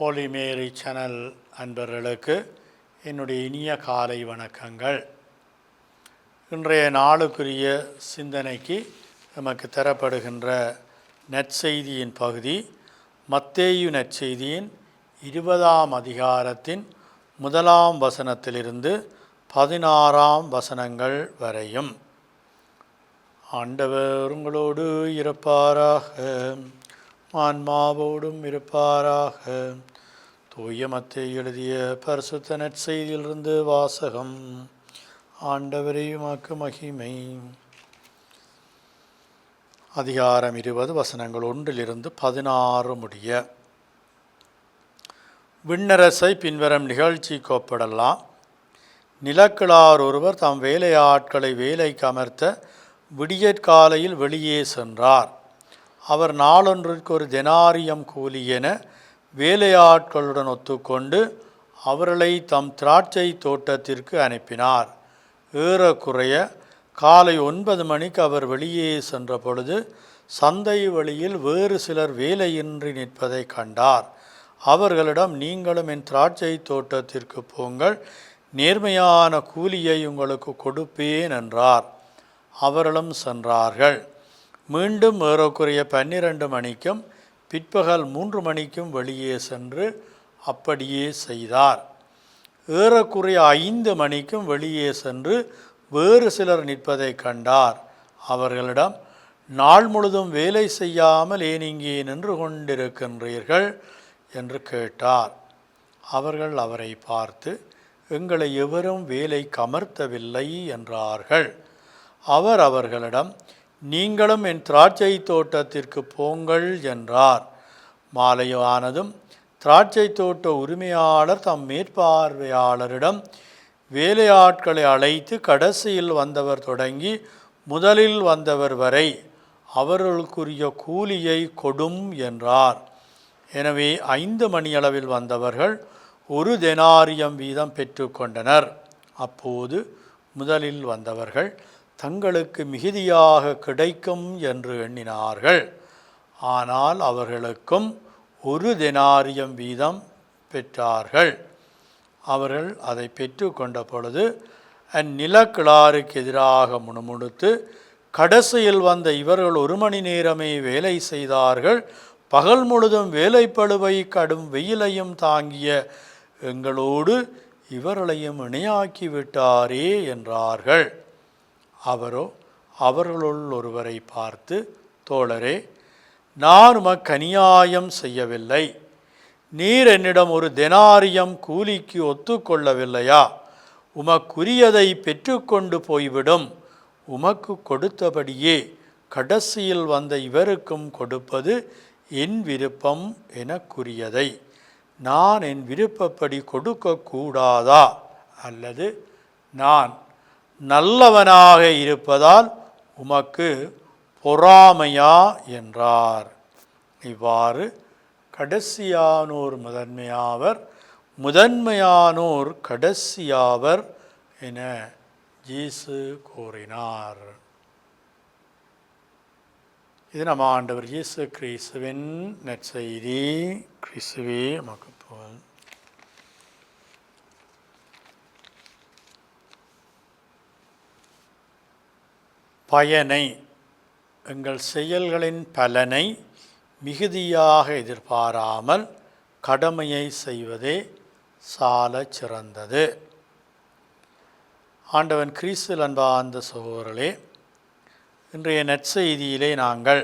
ஹோலி மேரி channel அன்பர்களுக்கு என்னுடைய இனிய காலை வணக்கங்கள். இன்றைய நாளுக்குரிய சிந்தனைக்கு நமக்கு தரப்படுகின்ற நற்செய்தியின் பகுதி மத்தேயு நற்செய்தியின் 20ஆம் அதிகாரத்தின் 1ஆம் வசனத்திலிருந்து 16ஆம் வசனங்கள் வரையும். ஆண்டவர் உங்களோடு இருப்பாராக, ஆன்மாவோடும் இருப்பாராக. தூய மத்தேயு எழுதிய பரிசுத்த நற்செய்தியிலிருந்து வாசகம். ஆண்டவரே உமக்கு மகிமை. அதிகாரம் 20 வசனங்கள் 1-16 முடிய. விண்ணரசை பின்வரும் நிகழ்ச்சி கோப்பிடலாம். நிலக்கிழார் ஒருவர் தம் வேலையாட்களை வேலைக்கு அமர்த்த விடியற்காலையில் வெளியே சென்றார். அவர் நாளொன்றிற்கு ஒரு தெனாரியம் கூலி என வேலையாட்களுடன் ஒத்துக்கொண்டு அவர்களை தம் திராட்சை தோட்டத்திற்கு அனுப்பினார். ஏறக்குறைய காலை 9 மணிக்கு அவர் வெளியே சென்ற பொழுது சந்தை வழியில் வேறு சிலர் வேலையின்றி நிற்பதை கண்டார். அவர்களிடம், நீங்களும் என் திராட்சை தோட்டத்திற்கு போங்கள், நேர்மையான கூலியை உங்களுக்கு கொடுப்பேன் என்றார். அவர்களும் சென்றார்கள். மீண்டும் ஏறக்குறைய 12 மணிக்கும் பிற்பகல் 3 மணிக்கும் வெளியே சென்று அப்படியே செய்தார். ஏறக்குறைய 5 மணிக்கும் வெளியே சென்று வேறு சிலர் நிற்பதை கண்டார். அவர்களிடம், நாள் முழுதும் வேலை செய்யாமல் ஏன் இங்கே நின்று கொண்டிருக்கின்றீர்கள் என்று கேட்டார். அவர்கள் அவரை பார்த்து, எங்களை எவரும் வேலைக்கு அமர்த்தவில்லை என்றார்கள். அவர் அவர்களிடம், நீங்களும் என் திராட்சை தோட்டத்திற்கு போங்கள் என்றார். மாலையானதும் திராட்சை தோட்ட உரிமையாளர் தம் மேற்பார்வையாளரிடம், வேலையாட்களை அழைத்து கடைசியில் வந்தவர் தொடங்கி முதலில் வந்தவர் வரை அவர்களுக்குரிய கூலியை கொடும் என்றார். எனவே 5 மணியளவில் வந்தவர்கள் 1 தெனாரியம் வீதம் பெற்றுக்கொண்டனர். அப்போது முதலில் வந்தவர்கள் தங்களுக்கு மிகுதியாக கிடைக்கும் என்று எண்ணினார்கள். ஆனால் அவர்களுக்கும் 1 தெனாரியம் வீதம் பெற்றார்கள். அவர்கள் அதை பெற்று கொண்ட பொழுது அந்நிலக்கிழாருக்கு எதிராக முணுமுணுத்து, கடைசியில் வந்த இவர்கள் 1 மணி நேரமே வேலை செய்தார்கள், பகல் முழுதும் வேலைப்பளுவை கடும் வெயிலையும் தாங்கிய எங்களோடு இவர்களையும் இணையாக்கி விட்டாரே என்றார்கள். அவரோ அவர்களுள் ஒருவரை பார்த்து, தோழரே, நான் உமக்கு அநியாயம் செய்யவில்லை. நீர் என்னிடம் 1 தெனாரியம் கூலிக்கு ஒத்துக்கொள்ளவில்லையா? உமக்குரியதை பெற்றுக்கொண்டு போய்விடும். உமக்கு கொடுத்தபடியே கடைசியில் வந்த இவருக்கும் கொடுப்பது என் விருப்பம் எனக்குரியதை நான் என் விருப்பப்படி கொடுக்கக்கூடாதா? அல்லது நான் நல்லவனாக இருப்பதால் உமக்கு பொறாமையா என்றார். இவ்வாறு கடைசியானோர் முதன்மையாவர், முதன்மையானோர் கடைசியாவர் என இயேசு கூறினார். இது நம் ஆண்டவர் இயேசு கிறிஸ்துவின் நற்செய்தி. கிறிஸ்துவே உமக்கு புகழ். பயனை, எங்கள் செயல்களின் பலனை மிகுதியாக எதிர்பாராமல் கடமையை செய்வதே சாலச் சிறந்தது. ஆண்டவன் கிறிஸ்துவில் அன்பார்ந்த சகோதரர்களே, இன்றைய நற்செய்தியிலே நாங்கள்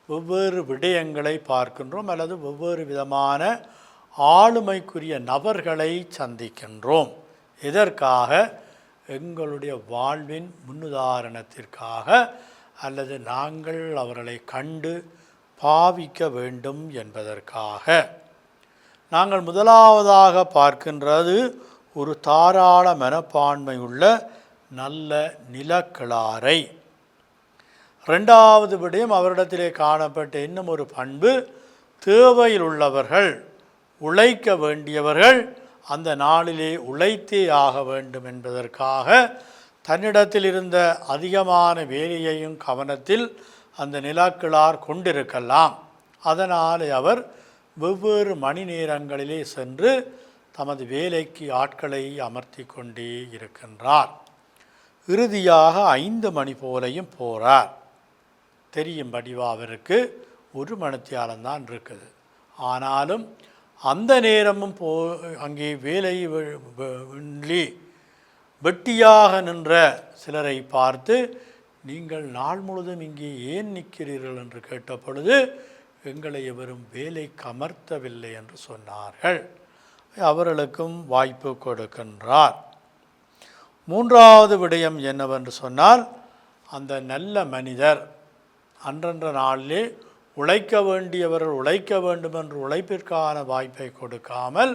வெவ்வேறு விடயங்களை பார்க்கின்றோம், அல்லது வெவ்வேறு விதமான ஆளுமைக்குரிய நபர்களை சந்திக்கின்றோம். இதற்காக எங்களுடைய வாழ்வின் முன்னுதாரணத்திற்காக, அல்லது நாங்கள் அவர்களை கண்டு பாவிக்க வேண்டும் என்பதற்காக. நாங்கள் முதலாவதாக பார்க்கின்றது ஒரு தாராள மனப்பான்மை உள்ள நல்ல நிலக்கிழாரை. 2வது விடயம், அவரிடத்திலே காணப்பட்ட இன்னும் ஒரு பண்பு, தேவையில் உள்ளவர்கள், உழைக்க வேண்டியவர்கள் அந்த நாளிலே உழைத்தே ஆக வேண்டும் என்பதற்காக தன்னிடத்தில் இருந்த அதிகமான வேலையையும் கவனத்தில் அந்த நிலக்கிழார் கொண்டிருக்கலாம். அதனால் அவர் வெவ்வேறு மணி நேரங்களிலே சென்று தமது வேலைக்கு ஆட்களை அமர்த்தி கொண்டே இருக்கின்றார். இறுதியாக 5 மணி போலையும் போகிறார். தெரியும் வடிவா அவருக்கு 1 மணித்தியாலம்தான் இருக்குது. ஆனாலும் அந்த நேரமும் அங்கே வேலை வெட்டியாக நின்ற சிலரை பார்த்து, நீங்கள் நாள் முழுதும் இங்கே ஏன் நிற்கிறீர்கள் என்று கேட்ட பொழுது, எங்களை எவரும் வேலைக்கு அமர்த்தவில்லை என்று சொன்னார்கள். அவர்களுக்கும் வாய்ப்பு கொடுக்கின்றார். 3வது விடயம் என்னவென்று சொன்னால், அந்த நல்ல மனிதர் அன்றன்ற நாளிலே உழைக்க வேண்டியவர்கள் உழைக்க வேண்டும் என்று உழைப்பிற்கான வாய்ப்பை கொடுக்காமல்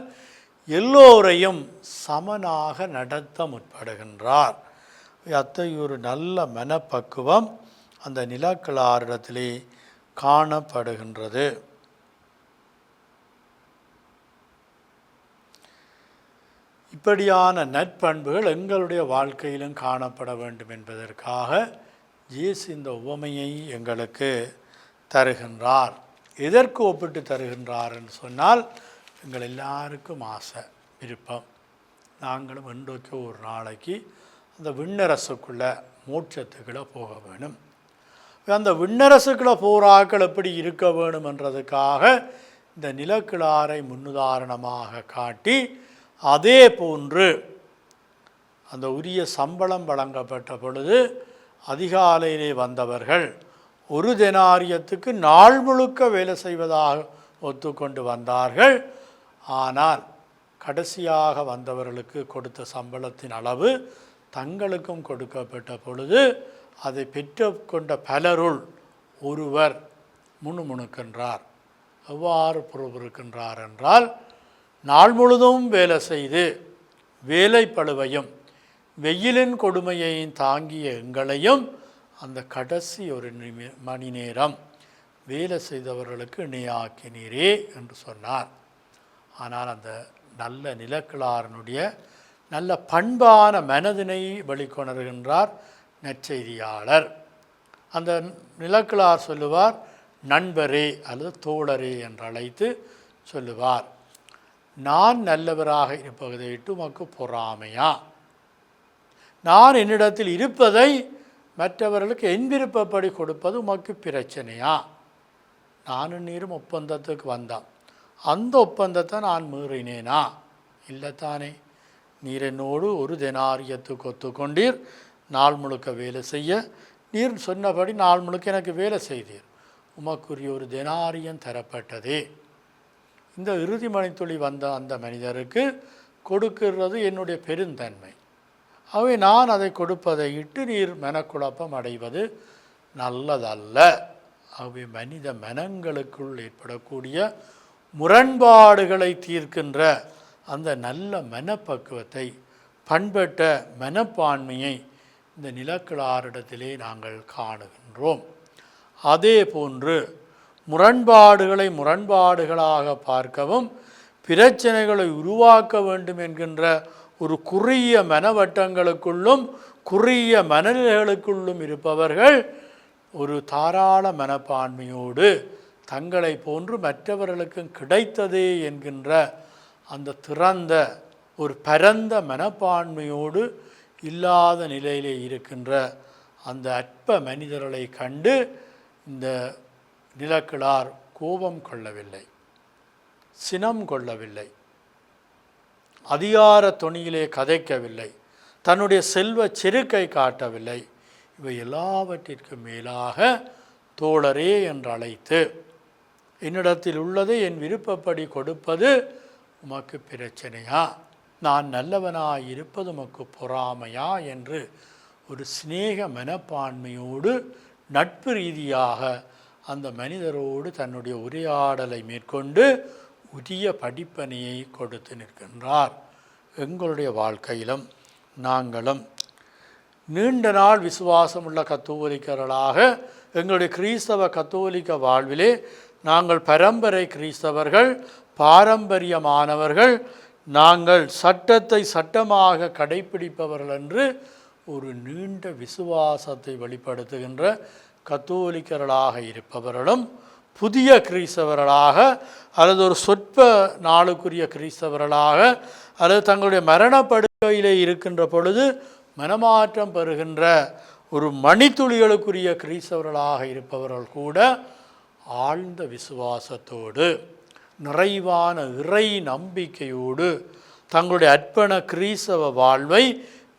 எல்லோரையும் சமனாக நடத்த முற்படுகின்றார். அத்தகைய ஒரு நல்ல மனப்பக்குவம் அந்த நிலக்கிழாரிடத்திலே காணப்படுகின்றது. இப்படியான நற்பண்புகள் எங்களுடைய வாழ்க்கையிலும் காணப்பட வேண்டும் என்பதற்காக இயேசு இந்த உவமையை எங்களுக்கு தருகின்றார். எதற்கு ஒப்பிட்டு தருகின்றார் என்று சொன்னால், எங்கள் எல்லாருக்கும் ஆசை, விருப்பம், நாங்களும் இன்றைக்கு ஒரு நாளைக்கு அந்த விண்ணரசுக்குள்ளே மோட்சத்துக்குள்ளே போக வேணும். அந்த விண்ணரசுக்குள்ளே போராக்கள் எப்படி இருக்க வேணும் என்றதுக்காக இந்த நிலக்கிழாரை முன்னுதாரணமாக காட்டி, அதே போன்று அந்த உரிய சம்பளம் வழங்கப்பட்ட பொழுது அதிகாலையிலே வந்தவர்கள் 1 தெனாரியத்துக்கு நாள் முழுக்க வேலை செய்வதாக ஒத்துக்கொண்டு வந்தார்கள். ஆனால் கடைசியாக வந்தவர்களுக்கு கொடுத்த சம்பளத்தின் அளவு தங்களுக்கும் கொடுக்கப்பட்ட பொழுது அதை பெற்றுக்கொண்ட பலருள் ஒருவர் முணுமுணுக்கின்றார். எவ்வாறு புறப்புறுக்கின்றார் என்றால், நாள் முழுதும் வேலை செய்து வேலைப்பளுவையும் வெயிலின் கொடுமையையும் தாங்கிய எங்களையும் அந்த கடைசி 1 மணி நேரம் வேலை செய்தவர்களுக்கு இணையாக்கினீரே என்று சொன்னார். ஆனால் அந்த நல்ல நிலக்கிழாரனுடைய நல்ல பண்பான மனதினை வெளிக்கொணர்கின்றார் நற்செய்தியாளர். அந்த நிலக்கிழார் சொல்லுவார், நண்பரே அல்லது தோழரே என்று அழைத்து சொல்லுவார், நான் நல்லவராக இருப்பதை விட்டு உமக்கு பொறாமையா? நான் என்னிடத்தில் இருப்பதை மற்றவர்களுக்கு என் விருப்பப்படி கொடுப்பது உமக்கு பிரச்சனையா? நானும் நீரும் ஒப்பந்தத்துக்கு வந்தான், அந்த ஒப்பந்தத்தை நான் மீறினேனா? இல்லைத்தானே. நீர் என்னோடு 1 தெனாரியத்துக்கு ஒத்துக்கொண்டீர், நாள் முழுக்க வேலை செய்ய. நீர் சொன்னபடி நாள் முழுக்க எனக்கு வேலை செய்தீர், உமக்குரிய 1 தெனாரியம் தரப்பட்டதே. இந்த இறுதி மணித்துளி வந்த அந்த மனிதருக்கு கொடுக்கிறது என்னுடைய பெருந்தன்மை. அவை நான் அதை கொடுப்பதை இட்டு நீர் மனக்குழப்பம் அடைவது நல்லதல்ல. அவை மனித மனங்களுக்குள் ஏற்படக்கூடிய முரண்பாடுகளை தீர்க்கின்ற அந்த நல்ல மனப்பக்குவத்தை, பண்பட்ட மனப்பான்மையை இந்த நிலக்கிழாரிடத்திலே நாங்கள் காணுகின்றோம். அதே போன்று முரண்பாடுகளை முரண்பாடுகளாக பார்க்கவும், பிரச்சனைகளை உருவாக்க வேண்டும் என்கின்ற ஒரு குறுகிய மனவட்டங்களுக்குள்ளும் குறுகிய மனநிலைகளுக்குள்ளும் இருப்பவர்கள் ஒரு தாராள மனப்பான்மையோடு தங்களை போன்று மற்றவர்களுக்கும் கிடைத்ததே என்கின்ற அந்த திறந்த ஒரு பரந்த மனப்பான்மையோடு இல்லாத நிலையிலே இருக்கின்ற அந்த அற்ப மனிதர்களை கண்டு இந்த நிலக்கிழார் கோபம் கொள்ளவில்லை, சினம் கொள்ளவில்லை, அதிகார தொனியிலே கதைக்கவில்லை, தன்னுடைய செல்வ செருக்கை காட்டவில்லை. இவை எல்லாவற்றிற்கும் மேலாக தோழரே என்று அழைத்து, என்னிடத்தில் உள்ளதை என் விருப்பப்படி கொடுப்பது உமக்கு பிரச்சனையா? நான் நல்லவனாய் இருப்பது உமக்கு பொறாமையா? என்று ஒரு சிநேக மனப்பான்மையோடு நட்பு ரீதியாக அந்த மனிதரோடு தன்னுடைய உரையாடலை மேற்கொண்டு உரிய படிப்பனையை கொடுத்து நிற்கின்றார். எங்களுடைய வாழ்க்கையிலும் நாங்களும் நீண்ட நாள் விசுவாசமுள்ள கத்தோலிக்கர்களாக எங்களுடைய கிறிஸ்தவ கத்தோலிக்க வாழ்விலே நாங்கள் பரம்பரை கிறிஸ்தவர்கள், பாரம்பரியமானவர்கள், நாங்கள் சட்டத்தை சட்டமாக கடைப்பிடிப்பவர்கள் என்று ஒரு நீண்ட விசுவாசத்தை வெளிப்படுத்துகின்ற கத்தோலிக்கர்களாக இருப்பவர்களும், புதிய கிறிஸ்தவர்களாக அல்லது ஒரு சொற்ப நாளுக்குரிய கிறிஸ்தவர்களாக அல்லது தங்களுடைய மரணப்படுக்கையிலே இருக்கின்ற பொழுது மனமாற்றம் பெறுகின்ற ஒரு மணித்துளிகளுக்குரிய கிறிஸ்தவர்களாக இருப்பவர்கள் கூட ஆழ்ந்த விசுவாசத்தோடு நிறைவான இறை நம்பிக்கையோடு தங்களுடைய அர்ப்பண கிறிஸ்தவ வாழ்வை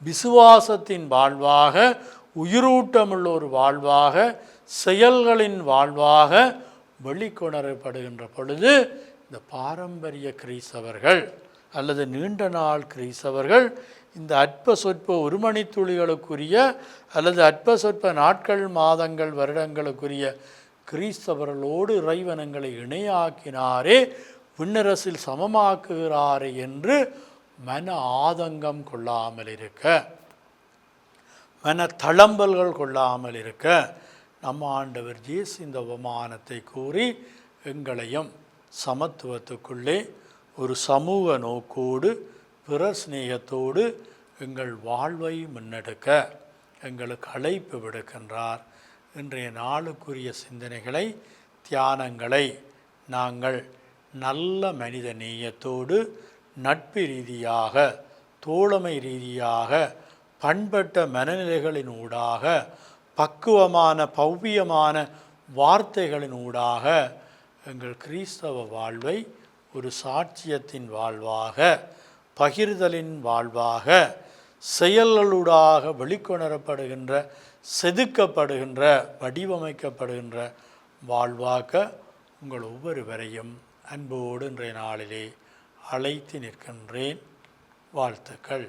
விசுவாசத்தின் வாழ்வாக, உயிரூட்டமுள்ள ஒரு வாழ்வாக, செயல்களின் வாழ்வாக வெளிக்கொணரப்படுகின்ற பொழுது இந்த பாரம்பரிய கிறிஸ்தவர்கள் அல்லது நீண்ட நாள் கிறிஸ்தவர்கள் இந்த அற்ப சொற்ப ஒரு மணித்துளிகளுக்குரிய அல்லது அற்ப சொற்ப நாட்கள், மாதங்கள், வருடங்களுக்குரிய கிறிஸ்தவர்களோடு இறைவனங்களை இணையாக்கினாரே, விண்ணரசில் சமமாக்குகிறாரே என்று மன ஆதங்கம் கொள்ளாமல் இருக்க, மன தளம்பல்கள் கொள்ளாமல் இருக்க நம்ம ஆண்டவர் இயேசு இந்த உபமானத்தை கூறி எங்களையும் சமத்துவத்துக்குள்ளே ஒரு சமூக நோக்கோடு பிறர் சிநேகத்தோடு எங்கள் வாழ்வை முன்னெடுக்க எங்களுக்கு அழைப்பு விடுக்கின்றார். இன்றைய நாளுக்குரிய சிந்தனைகளை, தியானங்களை நாங்கள் நல்ல மனித நேயத்தோடு, நட்பு ரீதியாக, தோழமை ரீதியாக, பண்பட்ட மனநிலைகளின் ஊடாக, பக்குவமான பௌவியமான வார்த்தைகளின் ஊடாக எங்கள் கிறிஸ்தவ வாழ்வை ஒரு சாட்சியத்தின் வாழ்வாக, பகிர்தலின் வாழ்வாக, செயல்களூடாக வெளிக்கொணரப்படுகின்ற, செதுக்கப்படுகின்ற, வடிவமைக்கப்படுகின்ற வாழ்வாக்க உங்கள் ஒவ்வொருவரையும் அன்போடு இன்றைய நாளிலே அழைத்து நிற்கின்றேன். வாழ்த்துக்கள்.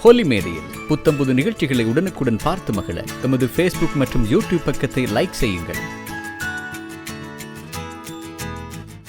ஹோலி மேடையில் புத்தம்புது நிகழ்ச்சிகளை உடனுக்குடன் பார்த்து மகிழ எமது ஃபேஸ்புக் மற்றும் யூடியூப் பக்கத்தை லைக் செய்யுங்கள்.